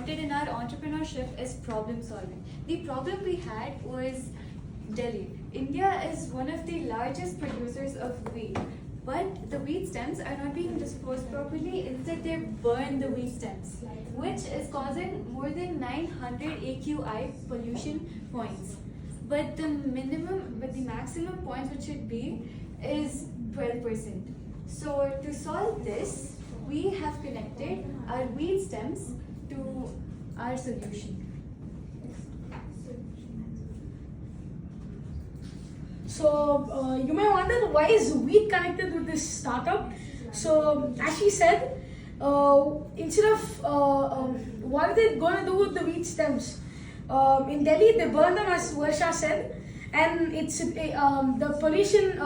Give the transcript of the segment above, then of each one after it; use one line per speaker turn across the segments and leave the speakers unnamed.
wanted in our entrepreneurship is problem solving. The problem we had was Delhi. India is one of the largest producers of wheat, but the wheat stems are not being disposed properly. Instead, they burn the wheat stems, which is causing more than 900 AQI pollution points. But the maximum points which should be is 12%. So to solve this, we have connected our wheat stems to our solution.
So you may wonder why is wheat connected with this startup. So as she said, instead of what are they going to do with the wheat stems? In Delhi, they burn them, as Varsha said, and it's the pollution.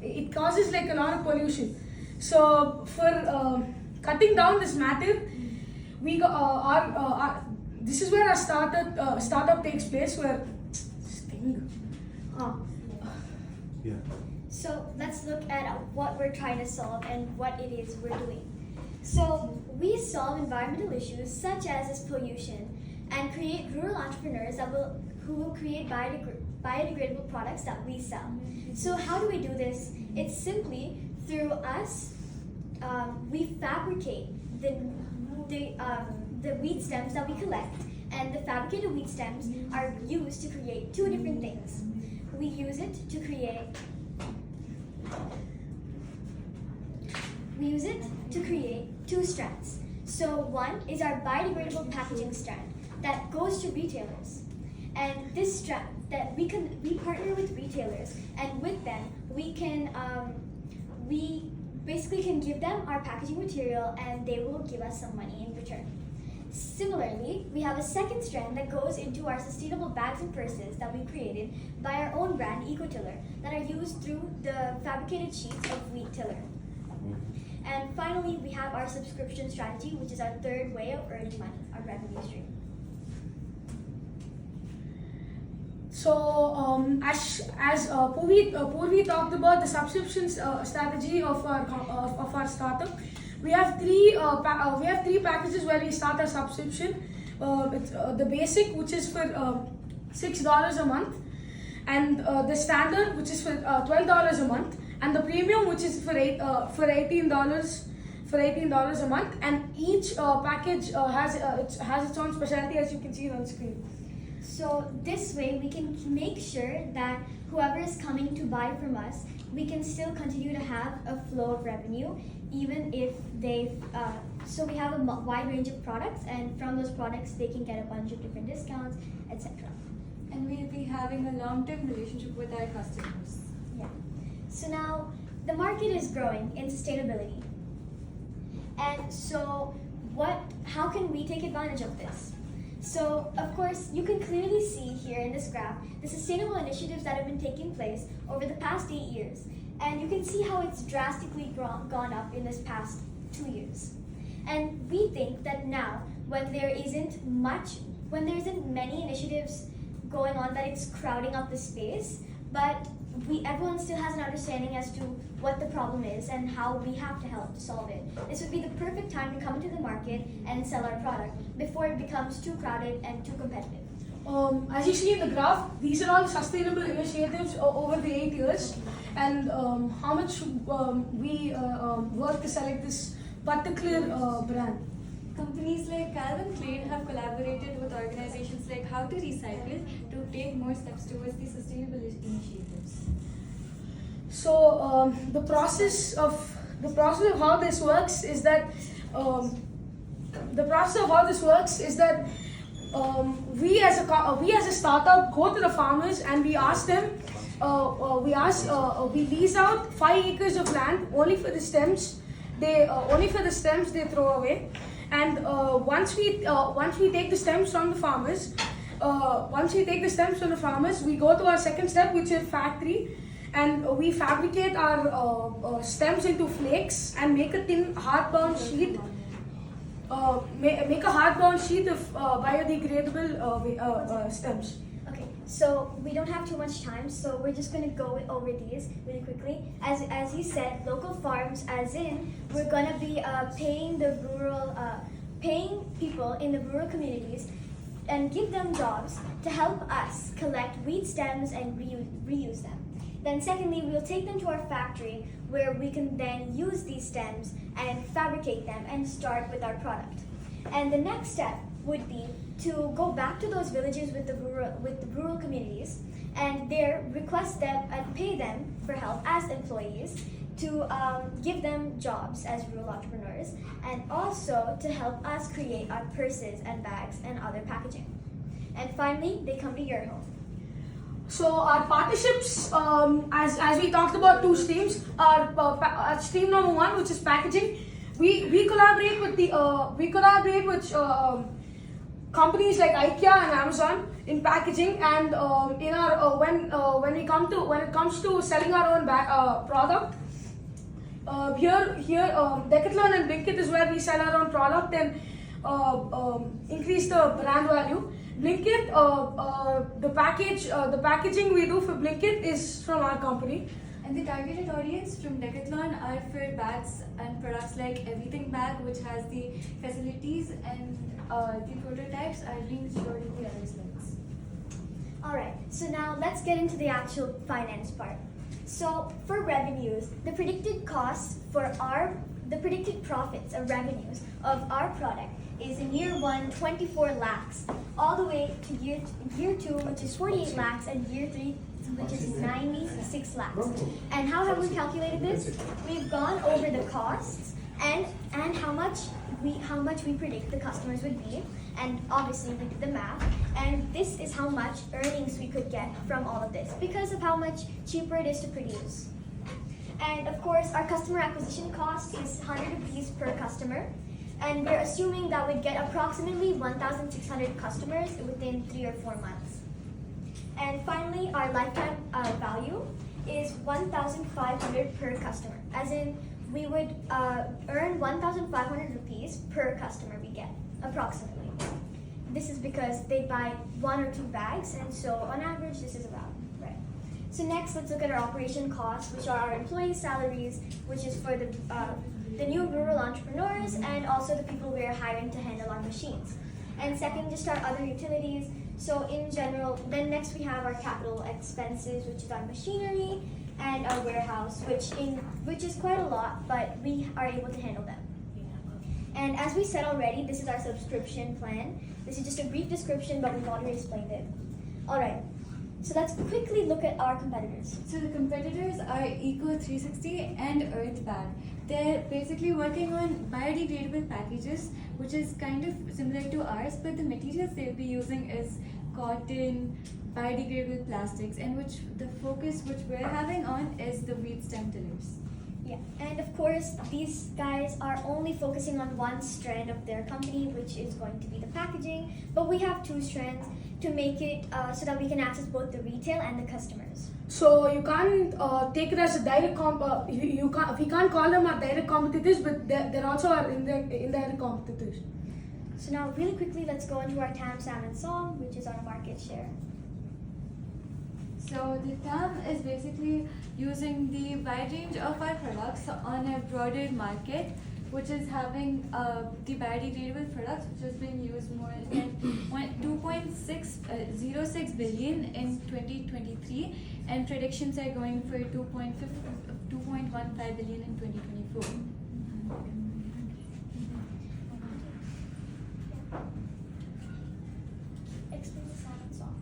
It causes like a lot of pollution. So for cutting down this matter, we got this is where our startup takes place. Where
Yeah.
So let's look at what we're trying to solve and what it is we're doing. So we solve environmental issues such as this pollution and create rural entrepreneurs who will create biodegradable products that we sell. So how do we do this? It's simply through us. We fabricate the wheat stems that we collect, and the fabricated wheat stems are used to create two different things. We use it to create two strands. So one is our biodegradable packaging strand that goes to retailers, and this strand that we partner with retailers, and with them we basically can give them our packaging material and they will give us some money in return. Similarly, we have a second strand that goes into our sustainable bags and purses that we created by our own brand, EcoTiller, that are used through the fabricated sheets of wheat tiller. And finally, we have our subscription strategy, which is our third way of earning money, our revenue stream.
So as Purvi talked about the subscription strategy of our startup, we have three packages where we start our subscription. It's the basic, which is for $6 a month, and the standard, which is for $12 a month, and the premium, which is for $18 a month. And each package has its own specialty, as you can see on screen.
So this way we can make sure that whoever is coming to buy from us, we can still continue to have a flow of revenue, even if so we have a wide range of products, and from those products they can get a bunch of different discounts, etc.
And we'll be having a long-term relationship with our customers.
Yeah. So now the market is growing in sustainability. And so how can we take advantage of this? So, of course, you can clearly see here in this graph the sustainable initiatives that have been taking place over the past 8 years. And you can see how it's drastically gone up in this past 2 years. And we think that now, when there isn't many initiatives going on, that it's crowding up the space, but everyone still has an understanding as to what the problem is and how we have to help to solve it. This would be the perfect time to come into the market and sell our product before it becomes too crowded and too competitive.
As you see in the graph, these are all sustainable initiatives over the 8 years, and how much we work to select this particular brand.
Companies like Calvin Klein have collaborated with organizations like How to Recycle to take more steps towards the sustainable initiatives.
So the process of how this works is that we as a startup go to the farmers and we ask them. We lease out 5 acres of land only for the stems. They throw away. And once we take the stems from the farmers, we go to our second step, which is factory, and we fabricate our stems into flakes and make a thin hardbound sheet. Make a hardbound sheet of biodegradable stems.
Okay, so we don't have too much time, so we're just going to go over these really quickly. As you said, local farms, as in we're going to be paying people in the rural communities and give them jobs to help us collect wheat stems and reuse them. Then secondly, we'll take them to our factory where we can then use these stems and fabricate them and start with our product. And the next step would be to go back to those villages with the rural communities and there request them and pay them for help as employees to give them jobs as rural entrepreneurs and also to help us create our purses and bags and other packaging. And finally, they come to your home.
So our partnerships, as we talked about two streams, our stream number one, which is packaging, we collaborate with companies like IKEA and Amazon in packaging, and in our when it comes to selling our own product, here Decathlon and Blinkit is where we sell our own product and increase the brand value. Blinkit, the packaging we do for Blinkit is from our company.
And the targeted audience from Decathlon are for bags and products like Everything Bag, which has the facilities, and the prototypes are being showed in the other slides.
Alright, so now let's get into the actual finance part. So for revenues, the predicted costs the predicted profits or revenues of our product is in year 1, 24 lakhs, all the way to year 2, which is 48 lakhs, and year 3, which is 96 lakhs. And how have we calculated this? We've gone over the costs and how much we predict the customers would be, and obviously we did the math, and this is how much earnings we could get from all of this because of how much cheaper it is to produce. And of course, our customer acquisition cost is 100 rupees per customer, and we're assuming that we'd get approximately 1,600 customers within 3 or 4 months. And finally, our lifetime value is 1,500 per customer, as in we would earn 1,500 rupees per customer we get, approximately. This is because they buy 1 or 2 bags, and so on average, this is about, right? So next, let's look at our operation costs, which are our employee salaries, which is for the new rural entrepreneurs and also the people we are hiring to handle our machines. And second, just our other utilities. So in general, then next we have our capital expenses, which is our machinery and our warehouse, which is quite a lot, but we are able to handle them. And as we said already, this is our subscription plan. This is just a brief description, but we've already explained it. All right, so let's quickly look at our competitors.
So the competitors are Eco360 and Earthbag. They're basically working on biodegradable packages, which is kind of similar to ours, but the materials they'll be using is cotton, biodegradable plastics, and which the focus which we're having on is the wheat stem tillers.
Yeah, and of course, these guys are only focusing on one strand of their company, which is going to be the packaging, but we have 2 strands to make it so that we can access both the retail and the customers.
So you can't take it as a direct we can't call them our direct competitors, but they're also our indirect competitors.
So now really quickly, let's go into our TAM, SAM, and SOM, which is our market share.
So the TAM is basically using the wide range of our products on a broader market, which is having the biodegradable products, which is being used more than 2.606 billion in 2023, and predictions are going for 2.15 billion in 2024.
Explain the SAM and SOM.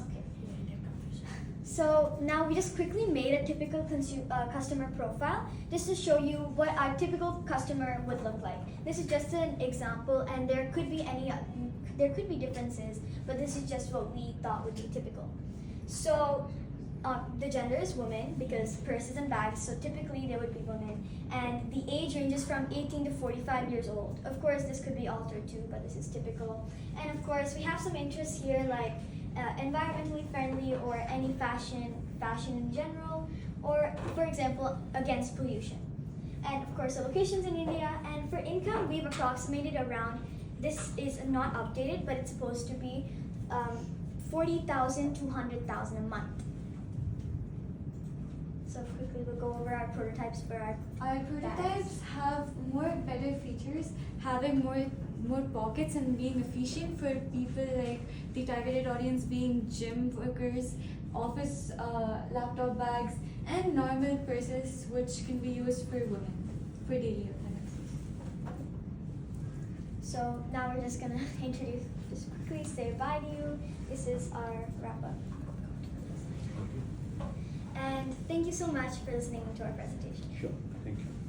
Okay. So now we just quickly made a typical customer profile just to show you what our typical customer would look like. This is just an example, and there could be differences, but this is just what we thought would be typical. So the gender is woman because purses and bags, so typically they would be women, and the age ranges from 18 to 45 years old. Of course, this could be altered too, but this is typical. And of course, we have some interests here like environmentally friendly or any fashion in general, or for example, against pollution. And of course, the locations in India. And for income, we've approximated around, this is not updated, but it's supposed to be 40,000 to 100,000 a month. So quickly we'll go over our prototypes for our
prototypes have better features having more pockets and being efficient for people like the targeted audience being gym workers, office laptop bags, and normal purses which can be used for women for daily appearance.
So now we're just gonna just quickly say bye to you. This is our wrap up. And thank you so much for listening to our presentation.
Sure, thank you.